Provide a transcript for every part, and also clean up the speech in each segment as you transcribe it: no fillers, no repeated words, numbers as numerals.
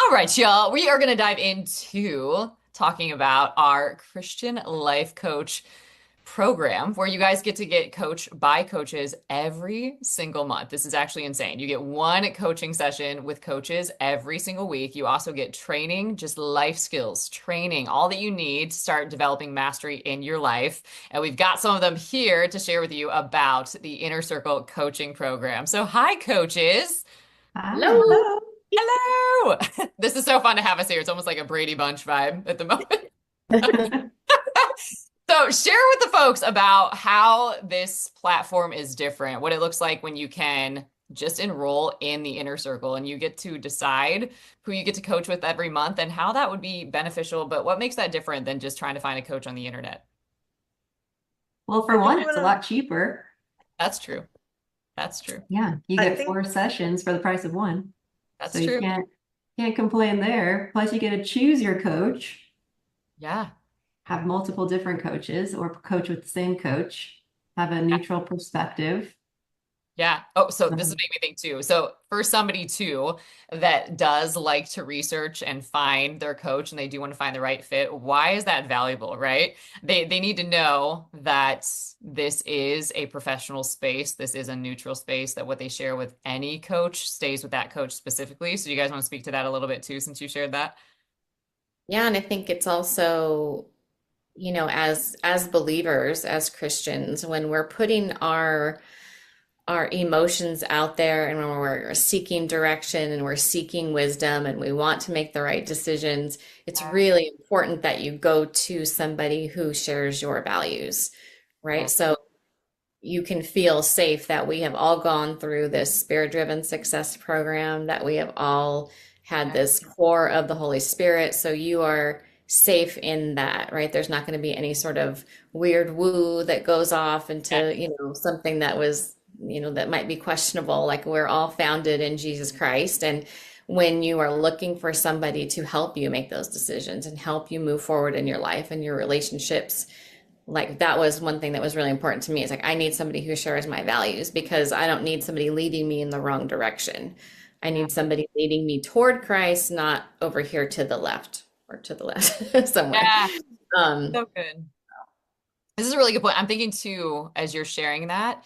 All right, y'all. We are going to dive into talking about our Christian Life Coach program where you guys get to get coached by coaches every single month. This is actually insane. You get one coaching session with coaches every single week. You also get training, just life skills, training, all that you need to start developing mastery in your life. And we've got some of them here to share with you about the Inner Circle coaching program. So, hi, coaches. Hi. Hello. Hello. Hello. This is so fun to have us here. It's almost like a Brady Bunch vibe at the moment. So, share with the folks about how this platform is different, what it looks like when you can just enroll in the Inner Circle and you get to decide who you get to coach with every month and how that would be beneficial. But what makes that different than just trying to find a coach on the internet? Well, for I think one, you it's a wanna, lot cheaper. That's true. That's true. Yeah, you I get think, 4 sessions for the price of one. So That's you true. can't complain there. Plus, you get to choose your coach, Yeah. have multiple different coaches, or coach with the same coach, have a neutral perspective. Yeah. Oh, so this is Um, making me think too. So for somebody too that does like to research and find their coach and they do want to find the right fit, why is that valuable, right? They need to know that this is a professional space, this is a neutral space, that what they share with any coach stays with that coach specifically. So you guys want to speak to that a little bit too, since you shared that? yeah, and I think it's also, as believers, as Christians, when we're putting our emotions out there and when we're seeking direction and we're seeking wisdom and we want to make the right decisions, it's Yeah. really important that you go to somebody who shares your values, Yeah. right? So you can feel safe that we have all gone through this spirit-driven success program, that we have all had Yeah. this core of the Holy Spirit. So you are safe in that, right? There's not going to be any sort of weird woo that goes off Yeah. into, something that was, that might be questionable. Like we're all founded in Jesus Christ. And when you are looking for somebody to help you make those decisions and help you move forward in your life and your relationships, like that was one thing that was really important to me. It's like I need somebody who shares my values because I don't need somebody leading me in the wrong direction. I Yeah. need somebody leading me toward Christ, not over here to the left or to the left somewhere. Yeah. Um, So good. This is a really good point. I'm thinking too, as you're sharing that,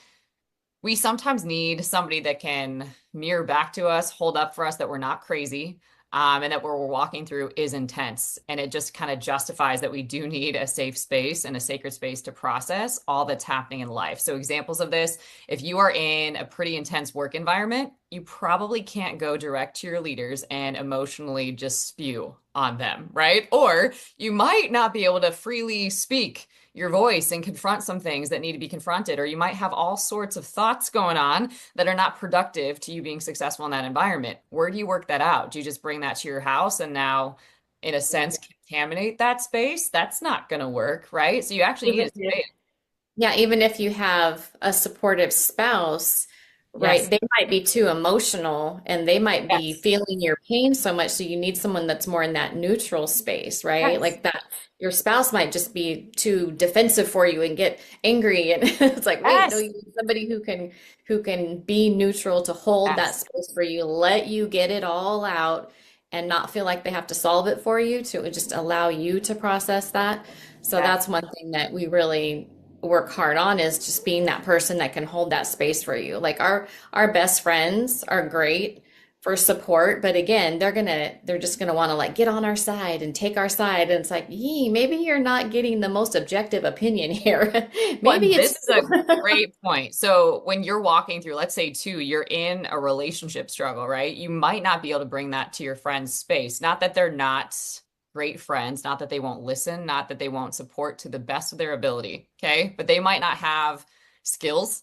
we sometimes need somebody that can mirror back to us, hold up for us that we're not crazy, and that what we're walking through is intense. And it just kind of justifies that we do need a safe space and a sacred space to process all that's happening in life. So, examples of this, if you are in a pretty intense work environment, you probably can't go direct to your leaders and emotionally just spew on them, right? Or you might not be able to freely speak your voice and confront some things that need to be confronted, or you might have all sorts of thoughts going on that are not productive to you being successful in that environment. Where do you work that out? Do you just bring that to your house and now, in a sense, contaminate that space? That's not going to work, right? So you actually need even a if space. Yeah, even if you have a supportive spouse, right? Yes. They might be too emotional and they might be Yes. feeling your pain so much. So you need someone that's more in that neutral space, right? Yes. Like that, your spouse might just be too defensive for you and get angry. And it's like, wait, no, Yes. you need somebody who can be neutral to hold that Yes. space for you, let you get it all out and not feel like they have to solve it for you, to just allow you to process that. So Yes. that's one thing that we really work hard on, is just being that person that can hold that space for you. Like our best friends are great for support, but again, they're just gonna want to like get on our side and take our side. And it's like, yee, maybe you're not getting the most objective opinion here. Well, Maybe and this it's is a great point. So when you're walking through, let's say too, you're in a relationship struggle, right? You might not be able to bring that to your friend's space. Not that they're not great friends, not that they won't listen, not that they won't support to the best of their ability, okay? But they might not have skills.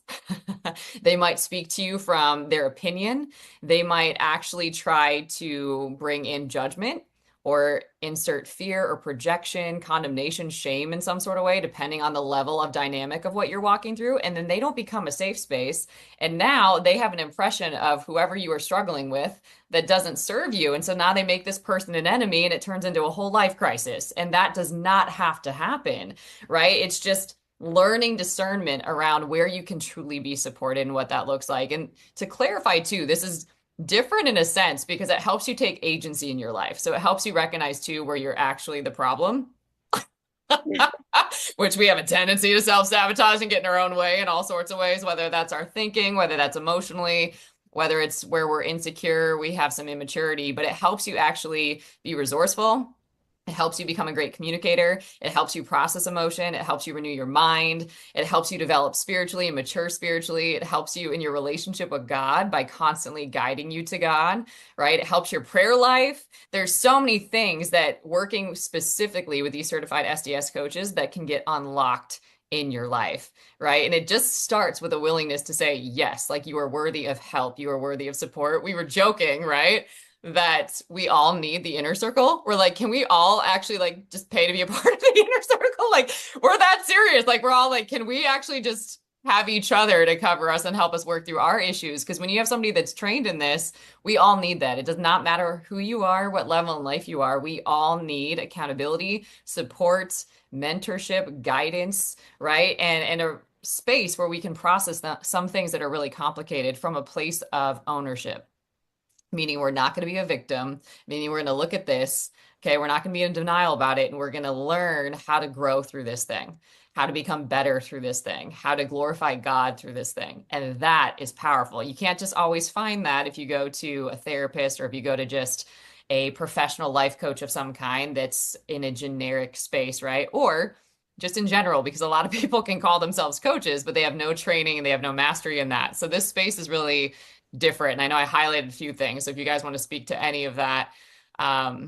They might speak to you from their opinion. They might actually try to bring in judgment or insert fear or projection, condemnation, shame in some sort of way, depending on the level of dynamic of what you're walking through. And then they don't become a safe space. And now they have an impression of whoever you are struggling with that doesn't serve you. And so now they make this person an enemy and it turns into a whole life crisis. And that does not have to happen, right? It's just learning discernment around where you can truly be supported and what that looks like. And to clarify too, this is different in a sense because it helps you take agency in your life. So it helps you recognize too where you're actually the problem, which we have a tendency to self-sabotage and get in our own way in all sorts of ways, whether that's our thinking, whether that's emotionally, whether it's where we're insecure, we have some immaturity, but it helps you actually be resourceful. It helps you become a great communicator. It helps you process emotion. It helps you renew your mind. It helps you develop spiritually and mature spiritually. It helps you in your relationship with God by constantly guiding you to God, right? It helps your prayer life. There's so many things that working specifically with these certified SDS coaches that can get unlocked in your life, right? And it just starts with a willingness to say, yes, like you are worthy of help. You are worthy of support. We were joking, right? That we all need the inner circle. We're like, can we all actually like just pay to be a part of the inner circle? Like, we're that serious. Like, we're all like, can we actually just have each other to cover us and help us work through our issues? Because when you have somebody that's trained in this, we all need that. It does not matter who you are, what level in life you are. We all need accountability, support, mentorship, guidance, right? And a space where we can process some things that are really complicated from a place of ownership, meaning we're not going to be a victim, meaning we're going to look at this. Okay, we're not going to be in denial about it. And we're going to learn how to grow through this thing, how to become better through this thing, how to glorify God through this thing. And that is powerful. You can't just always find that if you go to a therapist or if you go to just a professional life coach of some kind that's in a generic space, right? Or just in general, because a lot of people can call themselves coaches, but they have no training and they have no mastery in that. So this space is really different. And I know I highlighted a few things. So if you guys want to speak to any of that, I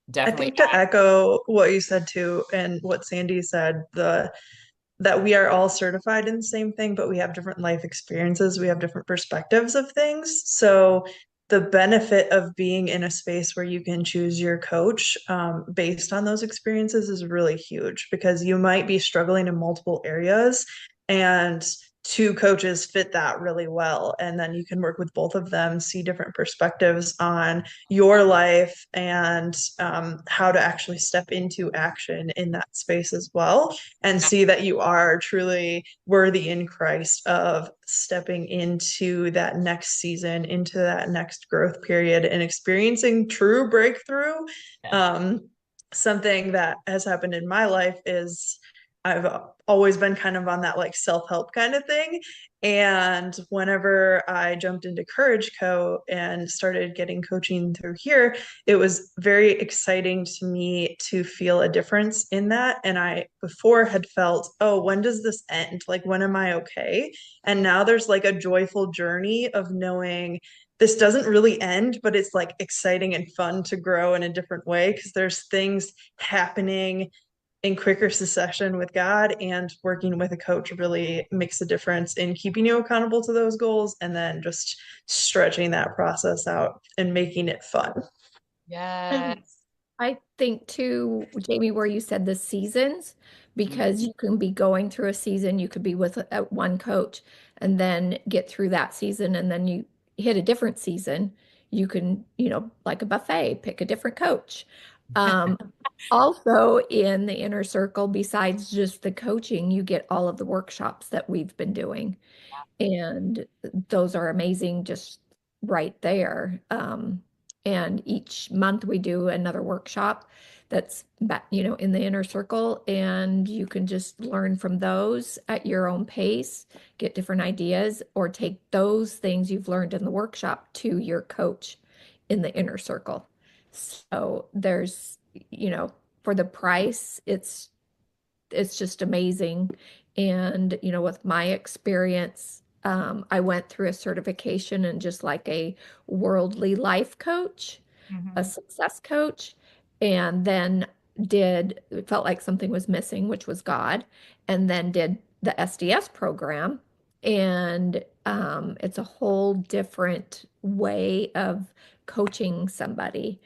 definitely. think to echo what you said too, and what Sandy said, that we are all certified in the same thing, but we have different life experiences, we have different perspectives of things. So the benefit of being in a space where you can choose your coach based on those experiences is really huge, because you might be struggling in multiple areas and two coaches fit that really well. And then you can work with both of them, see different perspectives on your life and how to actually step into action in that space as well, and see that you are truly worthy in Christ of stepping into that next season, into that next growth period, and experiencing true breakthrough. Something that has happened in my life is I've always been kind of on that like self-help kind of thing. And whenever I jumped into Courage Co and started getting coaching through here, it was very exciting to me to feel a difference in that. And I before had felt, oh, when does this end? Like, when am I okay? And now there's like a joyful journey of knowing this doesn't really end, but it's like exciting and fun to grow in a different way, because there's things happening in quicker succession with God, and working with a coach really makes a difference in keeping you accountable to those goals, and then just stretching that process out and making it fun. Yes. I think too, Jamie, where you said the seasons, because you can be going through a season, you could be with one coach and then get through that season, and then you hit a different season. You can, like a buffet, pick a different coach. Also in the inner circle, besides just the coaching, you get all of the workshops that we've been doing. And those are amazing just right there. And each month we do another workshop that's in the inner circle, and you can just learn from those at your own pace, get different ideas, or take those things you've learned in the workshop to your coach in the inner circle. So there's, for the price, it's just amazing. And, with my experience, I went through a certification and just like a worldly life coach, a success coach, and then it felt like something was missing, which was God, and then did the SDS program. And it's a whole different way of coaching somebody.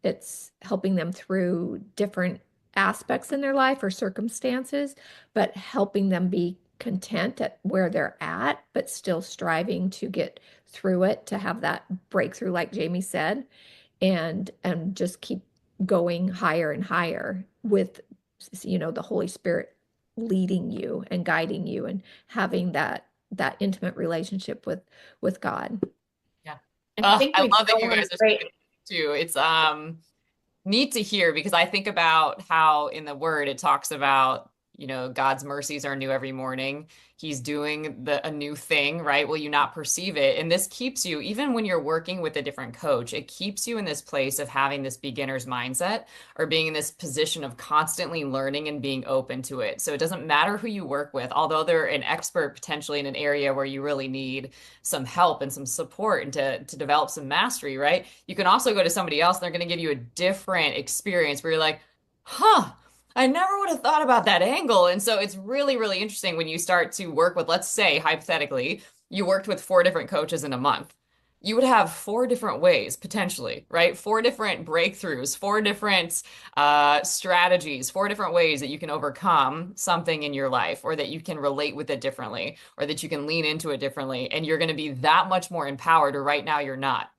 It's helping them through different aspects in their life or circumstances, but helping them be content at where they're at, but still striving to get through it, to have that breakthrough, like Jamie said, and just keep going higher and higher with, the Holy Spirit leading you and guiding you and having that intimate relationship with God. Yeah. I think I we love that don't you want guys to are break. saying it too. It's neat to hear because I think about how in the word it talks about, God's mercies are new every morning. He's doing a new thing, right? Will you not perceive it? And this keeps you, even when you're working with a different coach, it keeps you in this place of having this beginner's mindset or being in this position of constantly learning and being open to it. So it doesn't matter who you work with, although they're an expert potentially in an area where you really need some help and some support and to develop some mastery, right? You can also go to somebody else and they're going to give you a different experience where you're like, huh, I never would have thought about that angle. And so it's really, really interesting when you start to work with, let's say, hypothetically, you worked with four different coaches in a month. You would have four different ways potentially, right? Four different breakthroughs, four different strategies, four different ways that you can overcome something in your life or that you can relate with it differently or that you can lean into it differently. And you're going to be that much more empowered, or right now you're not.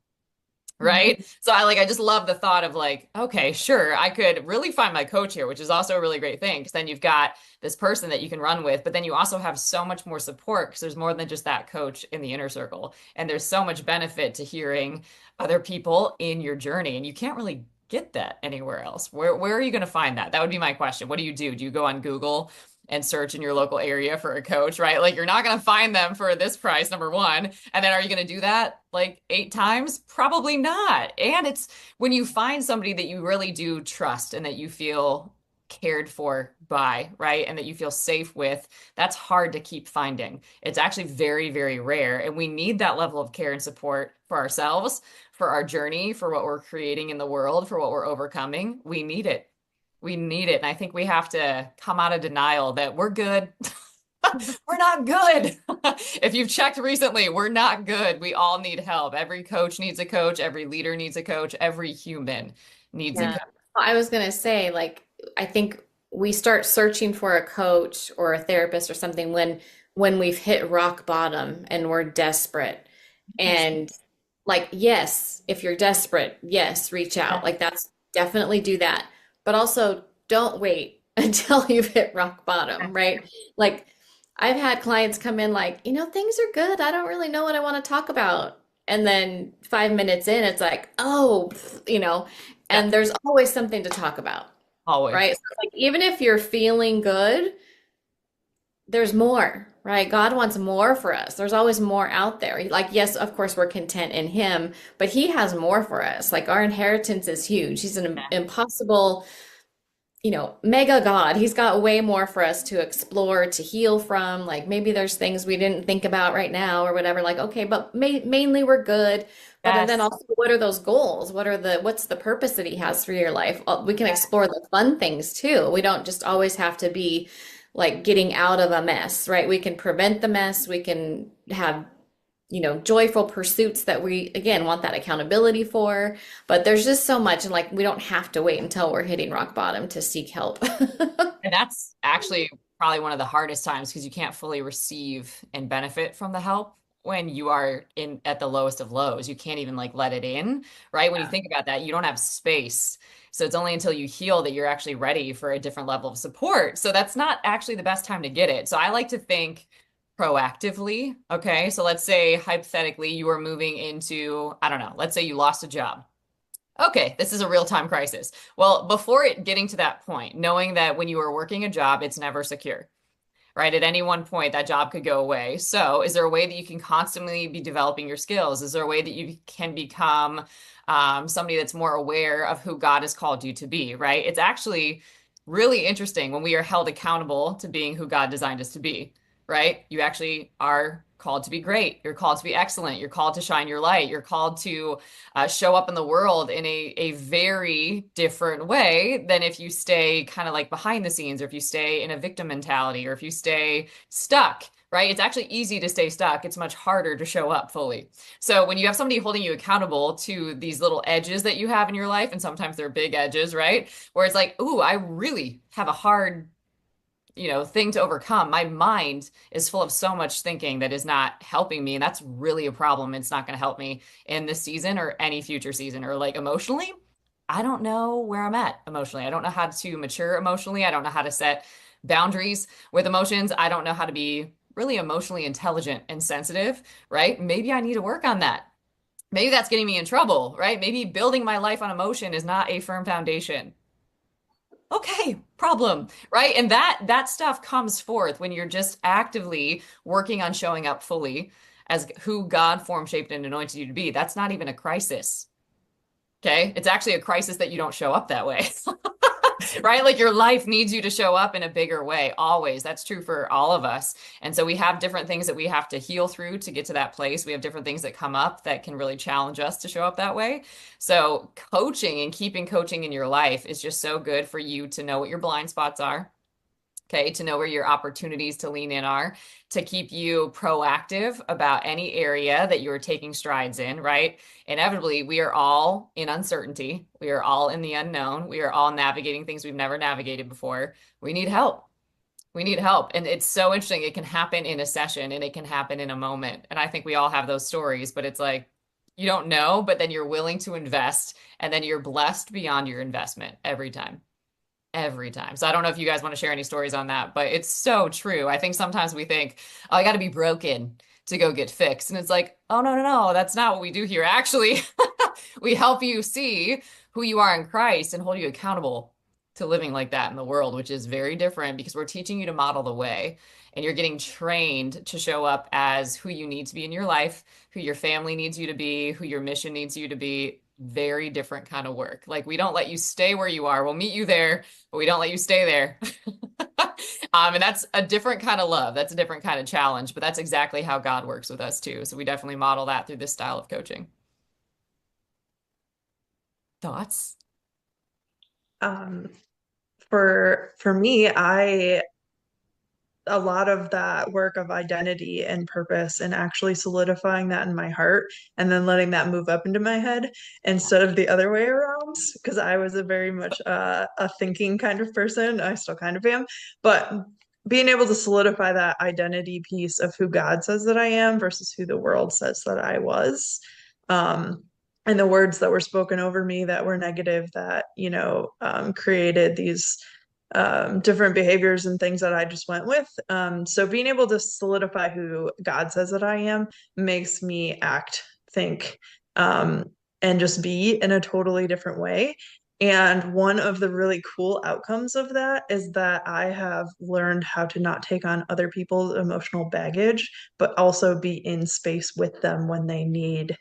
Right. So I just love the thought of like, okay, sure, I could really find my coach here, which is also a really great thing because then you've got this person that you can run with, but then you also have so much more support because there's more than just that coach in the inner circle. And there's so much benefit to hearing other people in your journey. And you can't really get that anywhere else. Where are you going to find that? That would be my question. What do you do? Do you go on Google and search in your local area for a coach, right? Like you're not going to find them for this price, number one. And then are you going to do that like 8 times? Probably not. And it's when you find somebody that you really do trust and that you feel cared for by, right? And that you feel safe with, that's hard to keep finding. It's actually very, very rare. And we need that level of care and support for ourselves, for our journey, for what we're creating in the world, for what we're overcoming. We need it. We need it. And I think we have to come out of denial that we're good. We're not good. If you've checked recently, we're not good. We all need help. Every coach needs a coach. Every leader needs a coach. Every human needs a Yeah. coach. Well, I was going to say, like, I think we start searching for a coach or a therapist or something when we've hit rock bottom and we're desperate. And like, yes, if you're desperate, yes, reach out. Like that's definitely do that. But also don't wait until you've hit rock bottom, right? Like I've had clients come in like, things are good. I don't really know what I want to talk about. And then 5 minutes in, it's like, oh, Yeah, and there's always something to talk about, always. right? So like even if you're feeling good, there's more, right? God wants more for us. There's always more out there. Like, yes, of course, we're content in Him, but He has more for us. Like, our inheritance is huge. He's an impossible, mega God. He's got way more for us to explore, to heal from. Like, maybe there's things we didn't think about right now or whatever. Like, okay, but mainly we're good. But then Yes. also, what are those goals? What's the purpose that He has for your life? We can explore the fun things too. We don't just always have to be like getting out of a mess, right? We can prevent the mess. We can have, joyful pursuits that we, again, want that accountability for. But there's just so much. And like, we don't have to wait until we're hitting rock bottom to seek help. And that's actually probably one of the hardest times because you can't fully receive and benefit from the help when you are in at the lowest of lows. You can't even like let it in, right? When you think about that, you don't have space. So it's only until you heal that you're actually ready for a different level of support. So that's not actually the best time to get it. So I like to think proactively. Okay. So let's say hypothetically you are moving into, I don't know, let's say you lost a job. Okay, this is a real-time crisis. Well, before it getting to that point, knowing that when you are working a job, it's never secure, right? At any one point, that job could go away. So, is there a way that you can constantly be developing your skills? Is there a way that you can become somebody that's more aware of who God has called you to be, right? It's actually really interesting when we are held accountable to being who God designed us to be, right? You actually are called to be great. You're called to be excellent. You're called to shine your light. You're called to show up in the world in a very different way than if you stay kind of like behind the scenes, or if you stay in a victim mentality, or if you stay stuck, right? It's actually easy to stay stuck. It's much harder to show up fully. So when you have somebody holding you accountable to these little edges that you have in your life, and sometimes they're big edges, right? Where it's like, ooh, I really have a hard thing to overcome. My mind is full of so much thinking that is not helping me. And that's really a problem. It's not going to help me in this season or any future season. Or like emotionally, I don't know where I'm at emotionally. I don't know how to mature emotionally. I don't know how to set boundaries with emotions. I don't know how to be really emotionally intelligent and sensitive, right? Maybe I need to work on that. Maybe that's getting me in trouble, right? Maybe building my life on emotion is not a firm foundation. Okay, problem, right? And that stuff comes forth when you're just actively working on showing up fully as who God formed, shaped, and anointed you to be. That's not even a crisis. Okay? It's actually a crisis that you don't show up that way. Right? Like your life needs you to show up in a bigger way, always. That's true for all of us. And so we have different things that we have to heal through to get to that place. We have different things that come up that can really challenge us to show up that way. So coaching and keeping coaching in your life is just so good for you to know what your blind spots are. Okay, to know where your opportunities to lean in are, to keep you proactive about any area that you're taking strides in, right? Inevitably, we are all in uncertainty. We are all in the unknown. We are all navigating things we've never navigated before. We need help. We need help. And it's so interesting. It can happen in a session and it can happen in a moment. And I think we all have those stories, but it's like you don't know, but then you're willing to invest and then you're blessed beyond your investment every time. Every time. So I don't know if you guys want to share any stories on that, but it's so true. I think sometimes we think, oh, I got to be broken to go get fixed. And it's like, oh, no, no, no, that's not what we do here. Actually, we help you see who you are in Christ and hold you accountable to living like that in the world, which is very different because we're teaching you to model the way and you're getting trained to show up as who you need to be in your life, who your family needs you to be, who your mission needs you to be. Very different kind of work. Like we don't let you stay where you are. We'll meet you there, but we don't let you stay there. And that's a different kind of love. That's a different kind of challenge, but that's exactly how God works with us too. So we definitely model that through this style of coaching. Thoughts? Um, for me, a lot of that work of identity and purpose and actually solidifying that in my heart and then letting that move up into my head instead of the other way around, because I was a very much a thinking kind of person. I still kind of am, but being able to solidify that identity piece of who God says that I am versus who the world says that I was. And the words that were spoken over me that were negative, that, created these different behaviors and things that I just went with. So being able to solidify who God says that I am makes me act, think, and just be in a totally different way. And one of the really cool outcomes of that is that I have learned how to not take on other people's emotional baggage, but also be in space with them when they need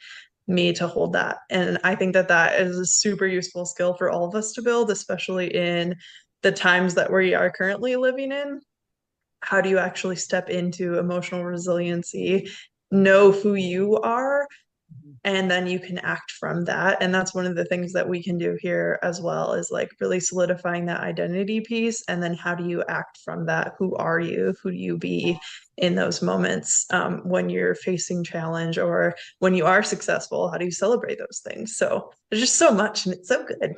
me to hold that. And I think that that is a super useful skill for all of us to build, especially in the times that we are currently living in. How do you actually step into emotional resiliency, know who you are, and then you can act from that? And that's one of the things that we can do here as well, is like really solidifying that identity piece. And then how do you act from that? Who are you? Who do you be in those moments, when you're facing challenge or when you are successful? How do you celebrate those things? So there's just so much, and it's so good.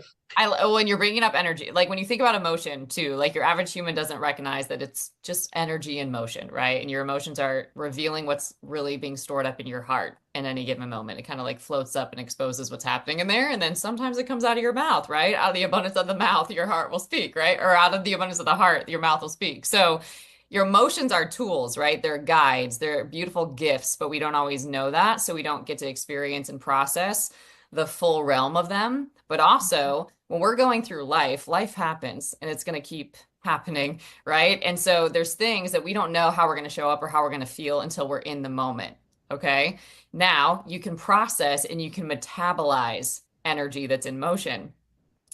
When you're bringing up energy, like when you think about emotion too, like your average human doesn't recognize that it's just energy in motion, right? And your emotions are revealing what's really being stored up in your heart in any given moment. It kind of like floats up and exposes what's happening in there. And then sometimes it comes out of your mouth, right? Out of the abundance of the mouth, your heart will speak, right? Or out of the abundance of the heart, your mouth will speak. So your emotions are tools, right? They're guides, they're beautiful gifts, but we don't always know that. So we don't get to experience and process the full realm of them. But also, when we're going through life, life happens and it's going to keep happening, right? And so there's things that we don't know how we're going to show up or how we're going to feel until we're in the moment. Okay. Now you can process and you can metabolize energy that's in motion.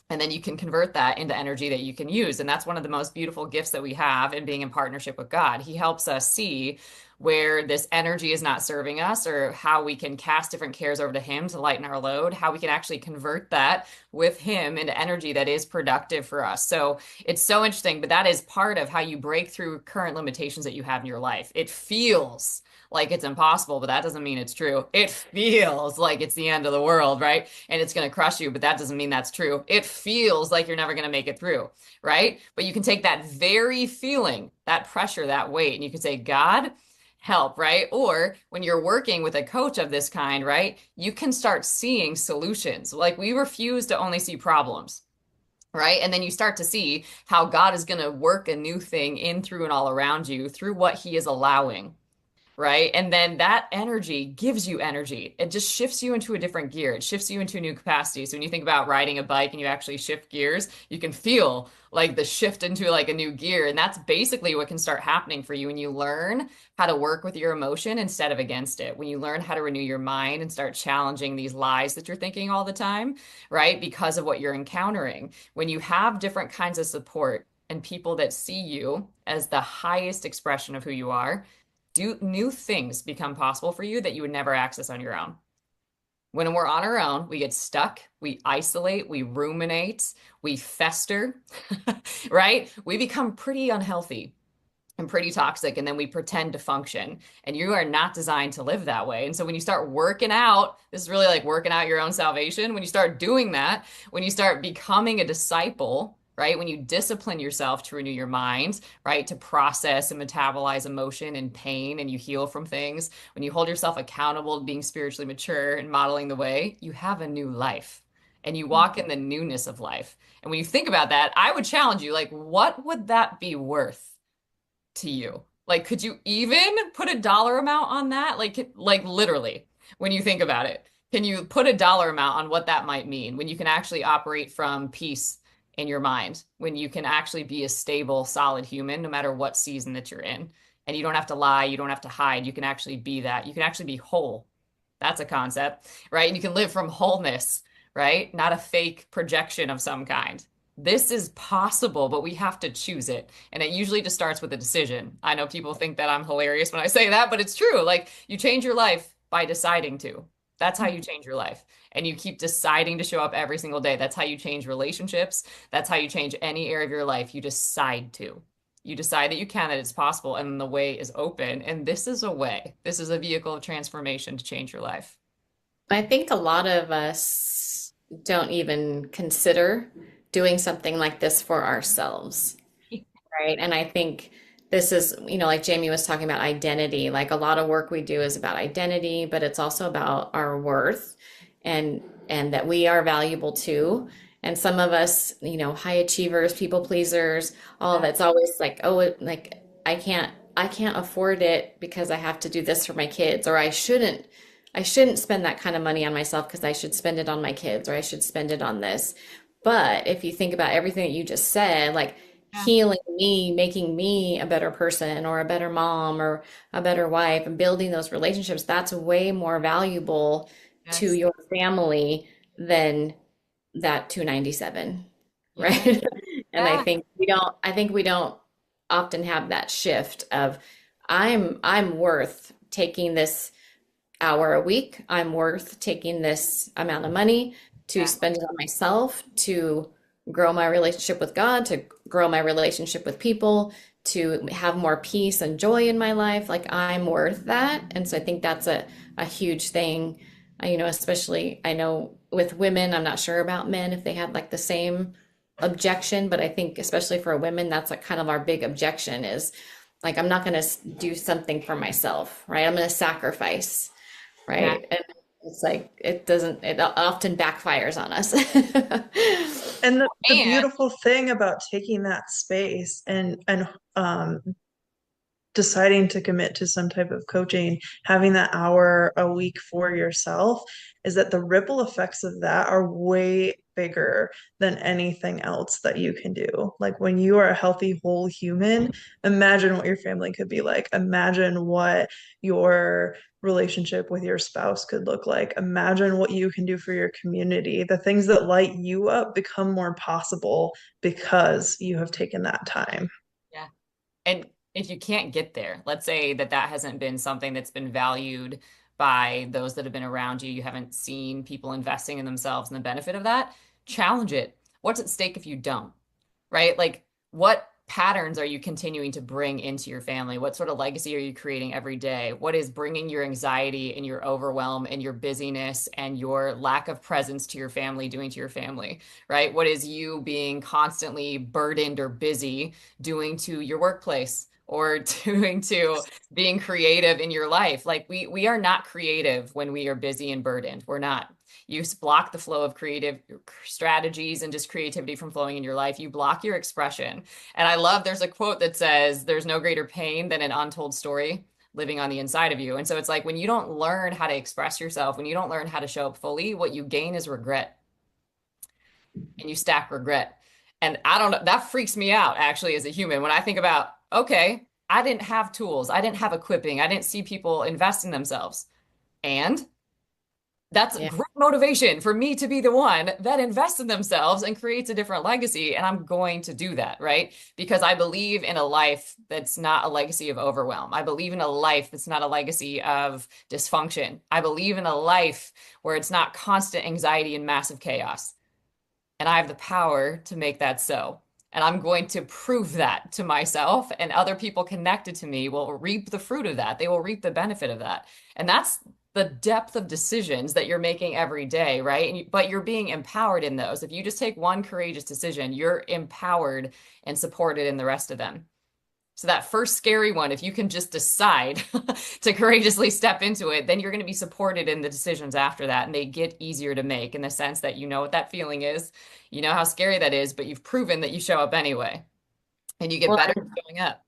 And then you can convert that into energy that you can use. And that's one of the most beautiful gifts that we have in being in partnership with God. He helps us see where this energy is not serving us, or how we can cast different cares over to Him to lighten our load, how we can actually convert that with Him into energy that is productive for us. So it's so interesting, but that is part of how you break through current limitations that you have in your life. It feels like it's impossible, but that doesn't mean it's true. It feels like it's the end of the world, right? And it's going to crush you, but that doesn't mean that's true. It feels like you're never going to make it through, right? But you can take that very feeling, that pressure, that weight, and you can say, God, help, right? Or when you're working with a coach of this kind, right, you can start seeing solutions. Like we refuse to only see problems. Right. And then you start to see how God is going to work a new thing in, through, and all around you through what He is allowing. right? And then that energy gives you energy. It just shifts you into a different gear. It shifts you into a new capacity. So when you think about riding a bike and you actually shift gears, you can feel like the shift into like a new gear. And that's basically what can start happening for you when you learn how to work with your emotion instead of against it. When you learn how to renew your mind and start challenging these lies that you're thinking all the time, right? Because of what you're encountering. When you have different kinds of support and people that see you as the highest expression of who you are, do new things become possible for you that you would never access on your own. When we're on our own, we get stuck, we isolate, we ruminate, we fester, right? We become pretty unhealthy and pretty toxic, and then we pretend to function. And you are not designed to live that way. And so when you start working out, this is really like working out your own salvation. When you start doing that, when you start becoming a disciple, right? When you discipline yourself to renew your mind, right? To process and metabolize emotion and pain, and you heal from things, when you hold yourself accountable to being spiritually mature and modeling the way, you have a new life and you walk in the newness of life. And when you think about that, I would challenge you, like, what would that be worth to you? Like, could you even put a dollar amount on that? Like literally, when you think about it, can you put a dollar amount on what that might mean when you can actually operate from peace in your mind, when you can actually be a stable, solid human, no matter what season that you're in, and you don't have to lie, you don't have to hide, you can actually be that, you can actually be whole. That's a concept, right? And you can live from wholeness, right? Not a fake projection of some kind. This is possible, but we have to choose it. And it usually just starts with a decision. I know people think that I'm hilarious when I say that, but it's true. Like, you change your life by deciding to. That's how you change your life. And you keep deciding to show up every single day. That's how you change relationships. That's how you change any area of your life. You decide to. You decide that you can, that it's possible, and the way is open. And this is a way. This is a vehicle of transformation to change your life. I think a lot of us don't even consider doing something like this for ourselves, right? And I think this is, like Jamie was talking about identity, like a lot of work we do is about identity, but it's also about our worth and that we are valuable too. And some of us, high achievers, people pleasers, all of it's always like, oh, like I can't afford it because I have to do this for my kids, or I shouldn't spend that kind of money on myself because I should spend it on my kids, or I should spend it on this. But if you think about everything that you just said, like Yeah. healing me, making me a better person or a better mom or a better wife, and building those relationships, that's way more valuable to Yes. your family than that 297, Yeah. right? And I Yeah. think we don't often have that shift of I'm worth taking this hour a week. I'm worth taking this amount of money to Yeah. spend it on myself, to grow my relationship with God, to grow my relationship with people, to have more peace and joy in my life. Like I'm worth that. And so I think that's a huge thing, especially I know with women, I'm not sure about men if they have like the same objection, but I think especially for women, that's like kind of our big objection is like, I'm not going to do something for myself, right? I'm going to sacrifice, Yeah. right? And it's like it often backfires on us. And the And beautiful thing about taking that space and deciding to commit to some type of coaching, having that hour a week for yourself, is that the ripple effects of that are way bigger than anything else that you can do. Like when you are a healthy, whole human, imagine what your family could be like. Imagine what your relationship with your spouse could look like. Imagine what you can do for your community. The things that light you up become more possible because you have taken that time. yeah. And if you can't get there, let's say that that hasn't been something that's been valued by those that have been around you, you haven't seen people investing in themselves and the benefit of that, challenge it. What's at stake if you don't, right? Like, what patterns are you continuing to bring into your family? What sort of legacy are you creating every day? What is bringing your anxiety and your overwhelm and your busyness and your lack of presence to your family doing to your family, right? What is you being constantly burdened or busy doing to your workplace? Or doing to being creative in your life. Like we are not creative when we are busy and burdened. We're not. You block the flow of creative strategies and just creativity from flowing in your life. You block your expression. And I love there's a quote that says, there's no greater pain than an untold story. living on the inside of you. And so it's like when you don't learn how to express yourself, when you don't learn how to show up fully, what you gain is regret, and you stack regret. And I don't know, that freaks me out actually as a human when I think about, okay, I didn't have tools, I didn't have equipping, I didn't see people invest in themselves. And that's Yeah. great motivation for me to be the one that invests in themselves and creates a different legacy. And I'm going to do that, right? Because I believe in a life that's not a legacy of overwhelm. I believe in a life that's not a legacy of dysfunction. I believe in a life where it's not constant anxiety and massive chaos. And I have the power to make that so. And I'm going to prove that to myself, and other people connected to me will reap the fruit of that. They will reap the benefit of that. And that's the depth of decisions that you're making every day, right? But you're being empowered in those. If you just take one courageous decision, you're empowered and supported in the rest of them. So that first scary one, if you can just decide to courageously step into it, then you're going to be supported in the decisions after that. And they get easier to make in the sense that you know what that feeling is, you know how scary that is, but you've proven that you show up anyway, and you get Well, better at showing up.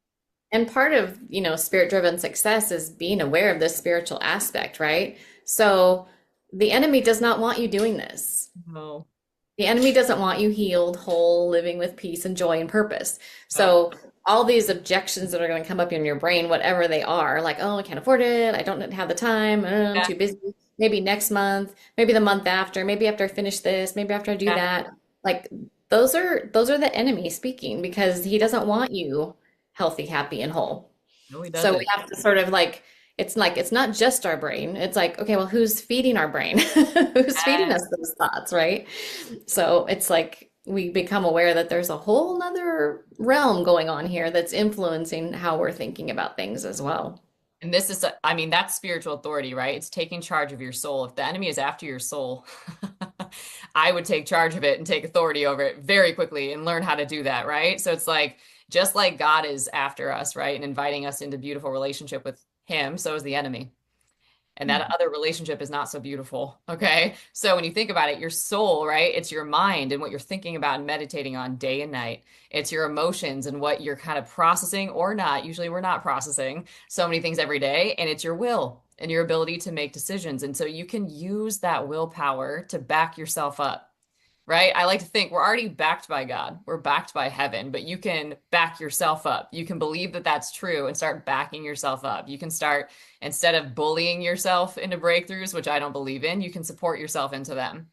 and part of, spirit-driven success is being aware of this spiritual aspect, right? So the enemy does not want you doing this. No. The enemy doesn't want you healed, whole, living with peace and joy and purpose. So all these objections that are going to come up in your brain, whatever they are, like, oh, I can't afford it, I don't have the time, I'm Yeah. too busy, maybe next month, maybe the month after, maybe after I finish this, maybe after I do Yeah. that. Like those are the enemy speaking, because he doesn't want you healthy, happy, and whole. No, he So doesn't. we have to sort of like it's not just our brain. It's like, okay, well, who's feeding our brain? Who's feeding us those thoughts, right? So it's like we become aware that there's a whole nother realm going on here that's influencing how we're thinking about things as well. And this is, I mean, that's spiritual authority, right? It's taking charge of your soul. If the enemy is after your soul, I would take charge of it and take authority over it very quickly and learn how to do that, right? So it's like, just like God is after us, right? And inviting us into beautiful relationship with him, so is the enemy. And that other relationship is not so beautiful. Okay. So when you think about it, your soul, right? It's your mind and what you're thinking about and meditating on day and night. It's your emotions and what you're kind of processing or not. Usually we're not processing so many things every day. And it's your will and your ability to make decisions. And so you can use that willpower to back yourself up. Right? I like to think we're already backed by God. We're backed by heaven, but you can back yourself up. You can believe that that's true and start backing yourself up. You can start, instead of bullying yourself into breakthroughs, which I don't believe in, you can support yourself into them.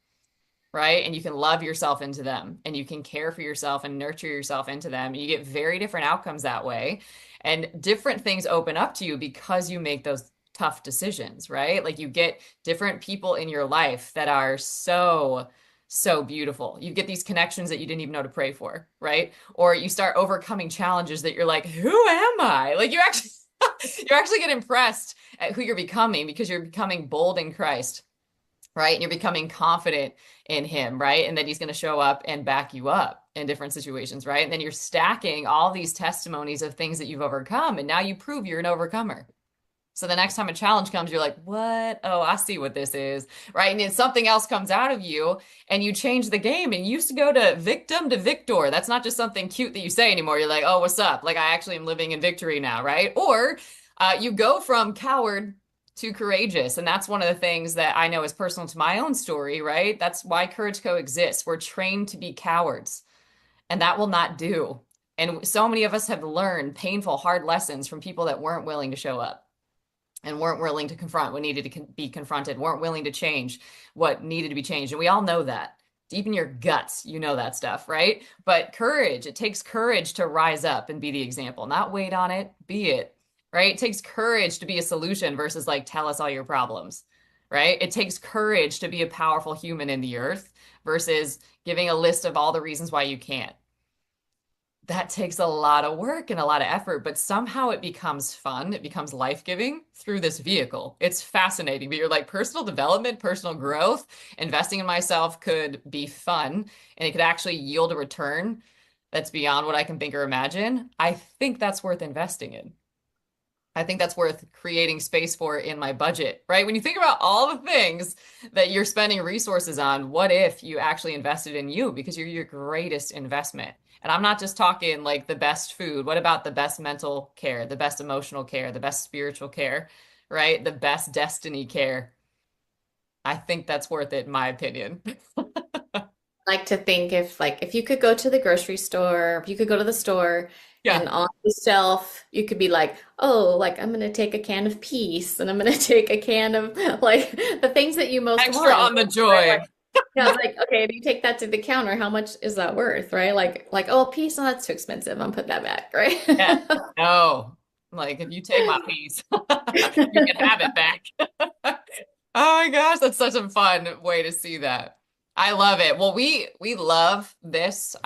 Right? And you can love yourself into them, and you can care for yourself and nurture yourself into them. You get very different outcomes that way. And different things open up to you because you make those tough decisions, right? Like you get different people in your life that are so beautiful. You get these connections that you didn't even know to pray for, right? Or you start overcoming challenges that you're like, who am I? Like you actually you actually get impressed at who you're becoming because you're becoming bold in Christ, right? And you're becoming confident in him, right? And that he's going to show up and back you up in different situations, right? And then you're stacking all these testimonies of things that you've overcome, and now you prove you're an overcomer. So the next time a challenge comes, you're like, what? Oh, I see what this is, right? And then something else comes out of you and you change the game, and you used to go to victim to victor. That's not just something cute that you say anymore. You're like, oh, what's up? Like I actually am living in victory now, right? Or you go from coward to courageous. And that's one of the things that I know is personal to my own story, right? That's why Courage Co exists. We're trained to be cowards, and that will not do. And so many of us have learned painful, hard lessons from people that weren't willing to show up and weren't willing to confront what needed to be confronted, weren't willing to change what needed to be changed. And we all know that. Deep in your guts, you know that stuff, right? But courage, it takes courage to rise up and be the example, not wait on it, be it, right? It takes courage to be a solution versus like, tell us all your problems, right? It takes courage to be a powerful human in the earth versus giving a list of all the reasons why you can't. That takes a lot of work and a lot of effort, but somehow it becomes fun. It becomes life-giving through this vehicle. It's fascinating, but you're like, personal development, personal growth, investing in myself could be fun, and it could actually yield a return that's beyond what I can think or imagine. I think that's worth investing in. I think that's worth creating space for in my budget, right? When you think about all the things that you're spending resources on, what if you actually invested in you because you're your greatest investment? And I'm not just talking like the best food. What about the best mental care, the best emotional care, the best spiritual care, right? The best destiny care. I think that's worth it, in my opinion. Like to think if you could go to the grocery store, if you could go to the store Yeah, and on the shelf you could be like, oh, like I'm gonna take a can of peace and I'm gonna take a can of like the things that you most extra want, on the right? joy. Like, yeah, it's like, okay, if you take that to the counter, how much is that worth, right? Like, oh, peace, oh, that's too expensive. I'm putting that back, Yeah. right? No, like if you take my piece, you can have it back. Oh my gosh, that's such a fun way to see that. I love it. Well, we love this.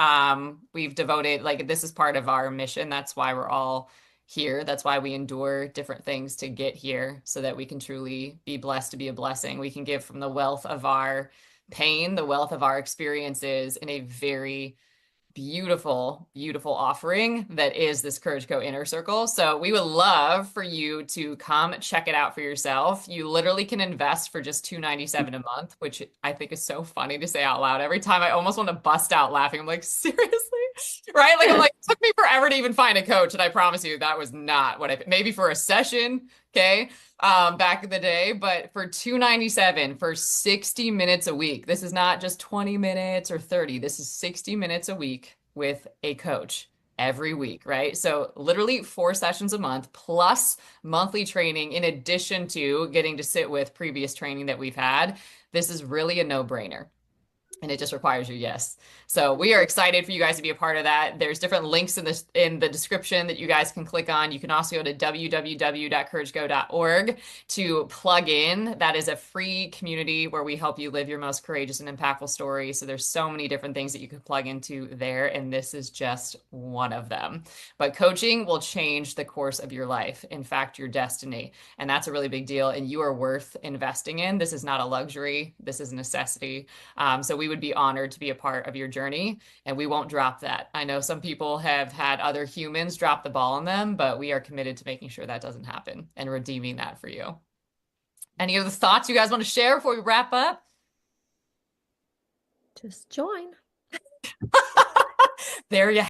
We've devoted like this is part of our mission. That's why we're all here. That's why we endure different things to get here so that we can truly be blessed to be a blessing. We can give from the wealth of our pain, the wealth of our experiences in a very beautiful, beautiful offering that is this Courage Co Inner Circle. So we would love for you to come check it out for yourself. You literally can invest for just $297 a month, which I think is so funny to say out loud. Every time I almost want to bust out laughing. I'm like, seriously? Right? Like I'm like, it took me forever to even find a coach. And I promise you that was not what maybe for a session, okay? Back in the day, but for $297 for 60 minutes a week. This is not just 20 minutes or 30. This is 60 minutes a week with a coach every week, right? So literally 4 sessions a month plus monthly training in addition to getting to sit with previous training that we've had. This is really a no-brainer. And it just requires your yes. So we are excited for you guys to be a part of that. There's different links in the description that you guys can click on. You can also go to www.courageco.org to plug in. That is a free community where we help you live your most courageous and impactful story. So there's so many different things that you can plug into there, and this is just one of them. But coaching will change the course of your life. In fact, your destiny. And that's a really big deal. And you are worth investing in. This is not a luxury. This is a necessity. So we would be honored to be a part of your journey, and we won't drop that. I know some people have had other humans drop the ball on them, but we are committed to making sure that doesn't happen and redeeming that for you. Any other thoughts you guys want to share before we wrap up? Just join. There you